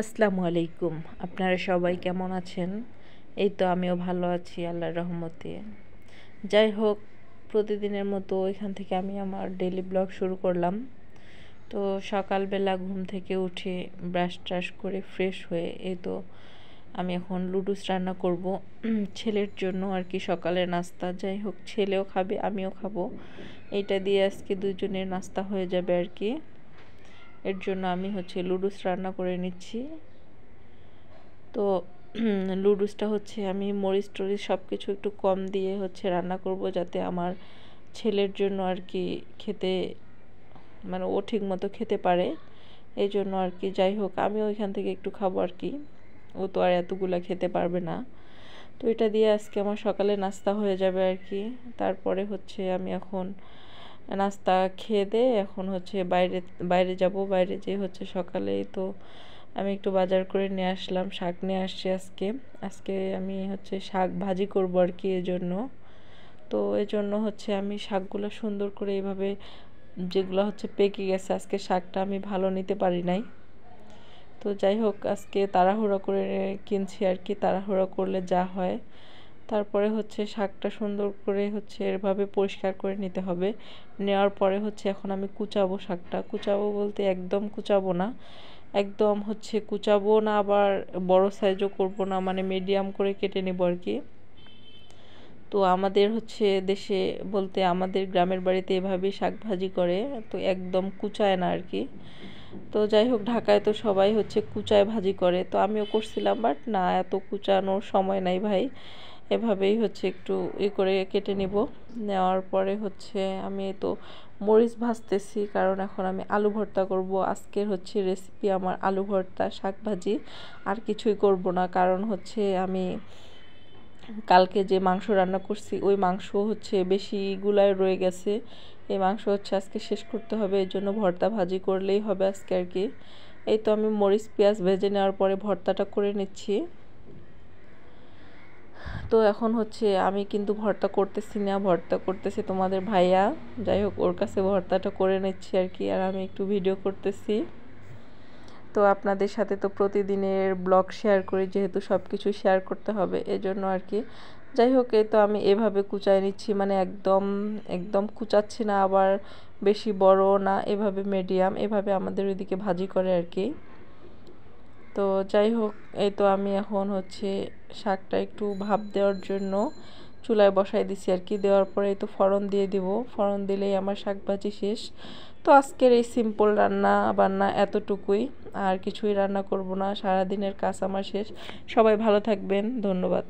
আসসালামু আলাইকুম। আপনারা সবাই কেমন আছেন? এই তো আমিও ভালো আছি আল্লাহর রহমতে। যাই হোক, প্রতিদিনের মতো এখান থেকে আমি আমার ডেইলি ব্লগ শুরু করলাম। তো সকালবেলা ঘুম থেকে উঠে ব্রাশ ট্রাশ করে ফ্রেশ হয়ে এই তো আমি এখন লুডুস রান্না করব ছেলের জন্য আর কি, সকালের নাস্তা। যাই হোক, ছেলেও খাবে আমিও খাবো, এইটা দিয়ে আজকে দুজনের নাস্তা হয়ে যাবে আর কি। এর জন্য আমি লুডুস রান্না করে নিচ্ছি। তো লুডুসটা আমি মরিচ টরিচ সব কিছু একটু কম দিয়ে রান্না করব, যাতে আমার ছেলের জন্য আর কি খেতে, মানে ও ঠিক মতো খেতে পারে, এই জন্য আর কি। যাই হোক, আমিও ওইখান থেকে একটু খাবো আর কি, ও তো আর এতগুলা খেতে পারবে না। তো এটা দিয়ে আজকে আমার সকালে নাস্তা হয়ে যাবে আর কি। তারপরে আমি এখন নাস্তা খেয়ে দিয়ে এখন বাইরে বাইরে যাব। বাইরে যেয়ে সকালেই তো আমি একটু বাজার করে নিয়ে আসলাম, শাক নিয়ে আসছি আজকে। আজকে আমি শাক ভাজি করব আর কি, এজন্য। তো এজন্য আমি শাকগুলো সুন্দর করে এইভাবে, যেগুলো পেকে গেছে, আজকে শাকটা আমি ভালো নিতে পারি নাই। তো যাই হোক, আজকে তাড়াহুড়া করে কিনছি আর কি, তাড়াহুড়া করলে যা হয়। তারপরে শাকটা সুন্দর করে এভাবে পরিষ্কার করে নিতে হবে। নেওয়ার পরে এখন আমি কুচাবো শাকটা। কুচাবো বলতে একদম কুচাবো না, একদম কুচাবো না, আবার বড় সাইজও করব না, মানে মিডিয়াম করে কেটে নেব আর কি। তো আমাদের দেশে বলতে আমাদের গ্রামের বাড়িতে এভাবেই শাক ভাজি করে, তো একদম কুচায় না আর কি। তো যাই হোক, ঢাকায় তো সবাই কুচায় ভাজি করে, তো আমিও করছিলাম, বাট না, এত কুচানোর সময় নাই ভাই। এভাবেই একটু করে কেটে নিব। নেওয়ার পরে আমি তো মরিচ ভাজতেছি, কারণ এখন আমি আলু ভর্তা করব। আজকের রেসিপি আমার আলু ভর্তা, শাক ভাজি, আর কিছুই করব না। কারণ আমি কালকে যে মাংস রান্না করছি, ওই মাংস বেশিগুলায় রয়ে গেছে। এই মাংস আজকে শেষ করতে হবে, এই জন্য ভর্তা ভাজি করলেই হবে আজকে আর কি। এই তো আমি মরিচ পেঁয়াজ ভেজে নেওয়ার পরে ভর্তাটা করে নিচ্ছি। তো এখন আমি কিন্তু ভর্তা করতেছি না, ভর্তা করতেছে তোমাদের ভাইয়া। যাই হোক, ওর কাছে ভর্তাটা করে নিচ্ছি আর কি, আর আমি একটু ভিডিও করতেছি। তো আপনাদের সাথে তো প্রতিদিনের ব্লগ শেয়ার করি, যেহেতু সব কিছু শেয়ার করতে হবে, এজন্য আর কি। যাই হোক, এই তো আমি এভাবে কুচায় নিচ্ছি, মানে একদম একদম কুচাচ্ছি না, আবার বেশি বড় না, এভাবে মিডিয়াম, এভাবে আমাদের ওইদিকে ভাজি করে আর কি। তো যাই হোক, এই তো আমি এখন শাকটা একটু ভাপ দেওয়ার জন্য চুলায় বসাই দিছি আর কি। দেওয়ার পরে এই তো ফোড়ন দিয়ে দিব, ফোড়ন দিলেই আমার শাক ভাজি শেষ। তো আজকের এই সিম্পল রান্না বান্না এতটুকুই, আর কিছুই রান্না করব না। সারাদিনের কাজ আমার শেষ। সবাই ভালো থাকবেন, ধন্যবাদ।